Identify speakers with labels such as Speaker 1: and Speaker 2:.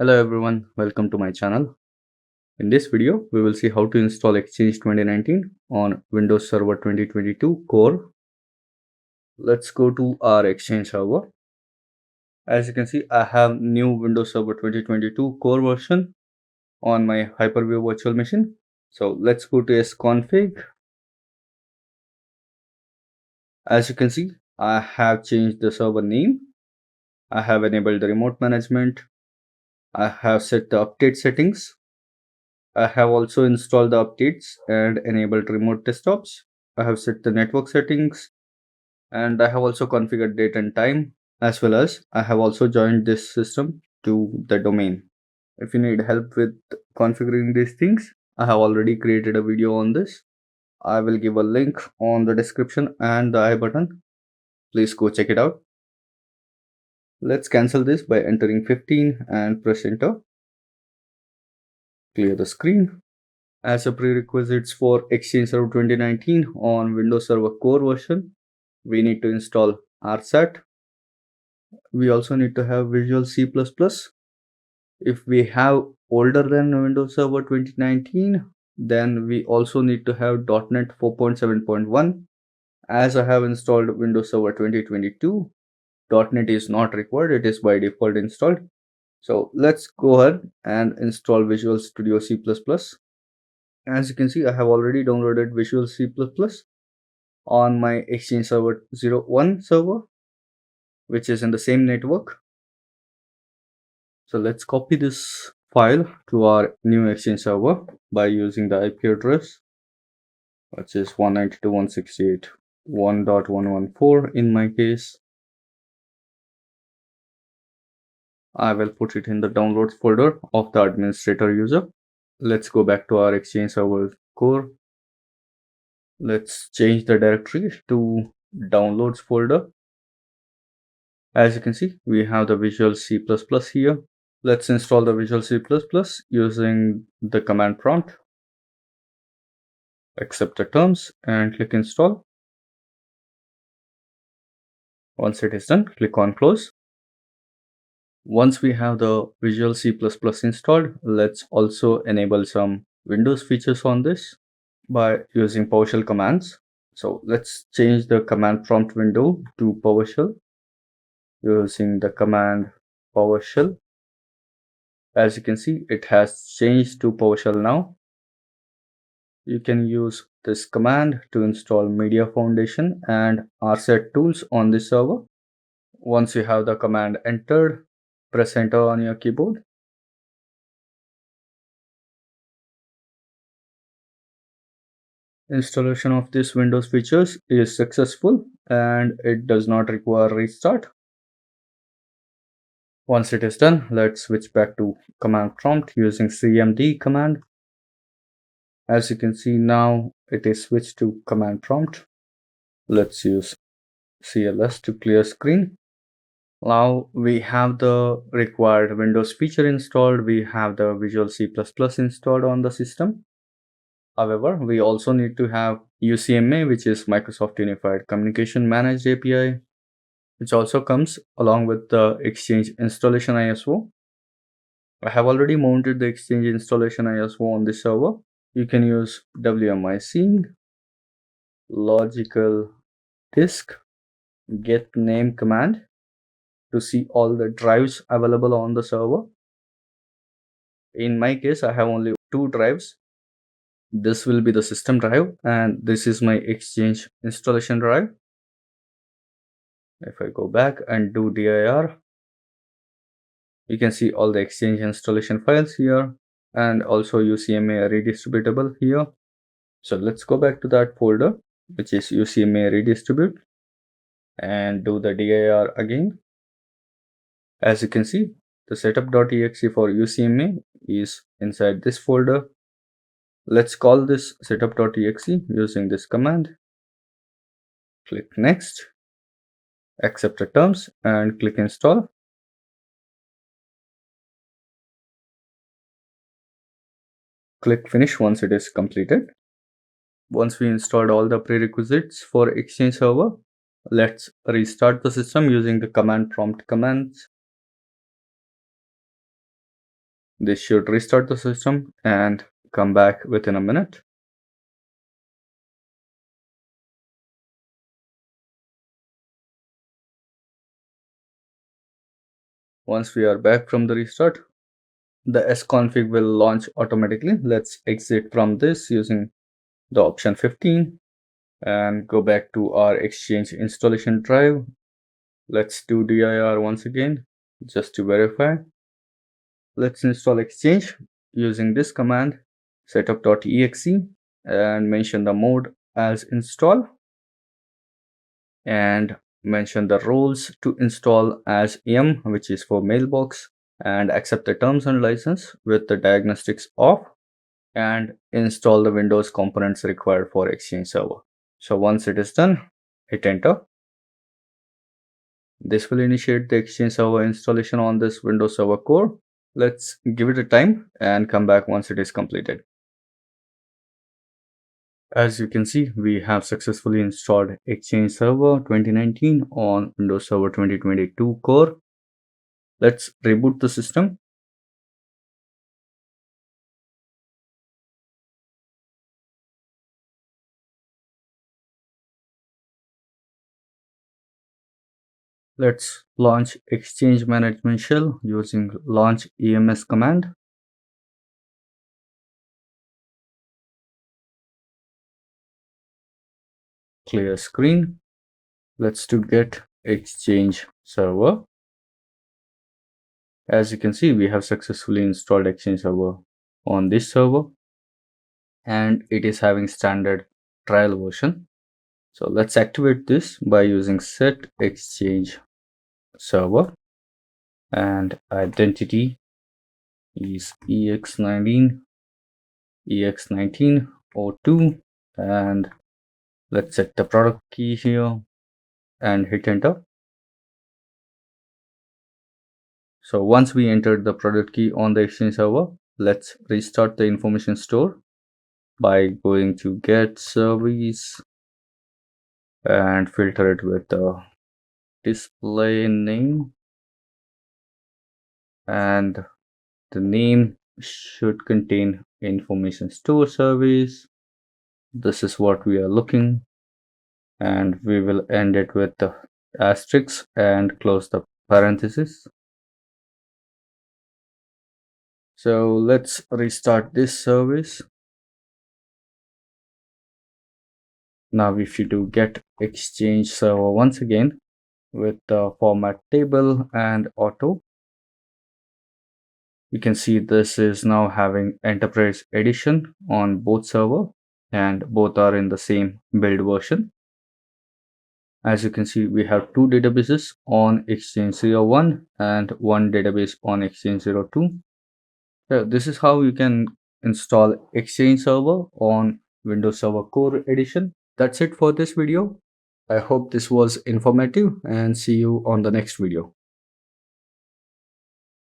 Speaker 1: Hello everyone, welcome to my channel. In this video, we will see how to install Exchange 2019 on Windows Server 2022 Core. Let's go to our Exchange server. As you can see, I have new Windows Server 2022 Core version on my Hyper-V virtual machine. So let's go to sconfig. As you can see, I have changed the server name. I have enabled the remote management. I have set the update settings. I have also installed the updates and enabled remote desktops. I have set the network settings and I have also configured date and time, as well as I have also joined this system to the domain. If you need help with configuring these things, I have already created a video on this. I will give a link on the description and the I button. Please go check it out. Let's cancel this by entering 15 and press enter. Clear the screen. As a prerequisites for Exchange Server 2019 on Windows Server Core version, we need to install RSAT. We also need to have Visual C++. If we have older than Windows Server 2019, then we also need to have .NET 4.7.1. As I have installed Windows Server 2022, .NET is not required, it is by default installed. So let's go ahead and install Visual Studio C++. As you can see, I have already downloaded Visual C++ on my Exchange Server 01 server, which is in the same network. So let's copy this file to our new Exchange server by using the IP address, which is 192.168.1.114 in my case. I will put it in the downloads folder of the administrator user. Let's go back to our Exchange server core. Let's change the directory to downloads folder. As you can see, we have the Visual C++ here. Let's install the Visual C++ using the command prompt. Accept the terms and click install. Once it is done, click on close. Once we have the Visual C++ installed, let's also enable some Windows features on this by using PowerShell commands. So let's change the command prompt window to PowerShell using the command PowerShell. As you can see, it has changed to PowerShell now. You can use this command to install Media Foundation and RSAT tools on this server. Once you have the command entered, press enter on your keyboard. Installation of this Windows features is successful and it does not require restart. Once it is done, let's switch back to command prompt using cmd command. As you can see, now it is switched to command prompt. Let's use CLS to clear screen. Now we have the required Windows feature installed. We have the Visual C++ installed on the system. However, we also need to have UCMA, which is Microsoft Unified Communication Managed API, which also comes along with the Exchange installation ISO. I have already mounted the Exchange installation ISO on this server. You can use wmisync logical disk get name command to see all the drives available on the server. In my case, I have only 2 drives. This will be the system drive and this is my Exchange installation drive. If I go back and do dir, you can see all the Exchange installation files here and also UCMA redistributable here. So let's go back to that folder, which is UCMA redistribute, and do the dir again. As you can see, the setup.exe for UCMA is inside this folder. Let's call this setup.exe using this command. Click next, accept the terms and click install. Click finish once it is completed. Once we installed all the prerequisites for Exchange server, let's restart the system using the command prompt commands. This should restart the system and come back within a minute. Once we are back from the restart, the sconfig will launch automatically. Let's exit from this using the option 15 and go back to our Exchange installation drive. Let's do dir once again just to verify. Let's install Exchange using this command setup.exe and mention the mode as install and mention the roles to install as M, which is for mailbox, and accept the terms and license with the diagnostics off and install the Windows components required for Exchange Server. So once it is done, hit enter. This will initiate the Exchange Server installation on this Windows Server core. Let's give it a time and come back once it is completed. As you can see, we have successfully installed Exchange Server 2019 on Windows Server 2022 core. Let's reboot the system. Let's launch Exchange Management Shell using launch EMS command. Clear screen. Let's do get Exchange Server. As you can see, we have successfully installed Exchange Server on this server and it is having standard trial version. So let's activate this by using set Exchange Server and identity is ex19 and let's set the product key here and hit enter. So once we entered the product key on the Exchange server, let's restart the information store by going to get service and filter it with the display name, and the name should contain information store service. This is what we are looking, and we will end it with the asterisk and close the parenthesis. So let's restart this service. Now if you do get Exchange server once again with the format table and auto, you can see this is now having enterprise edition on both server and both are in the same build version. As you can see, we have two databases on Exchange 01 and one database on Exchange 02. So this is how you can install Exchange server on Windows Server Core Edition. That's it for this video. I hope this was informative and see you on the next video.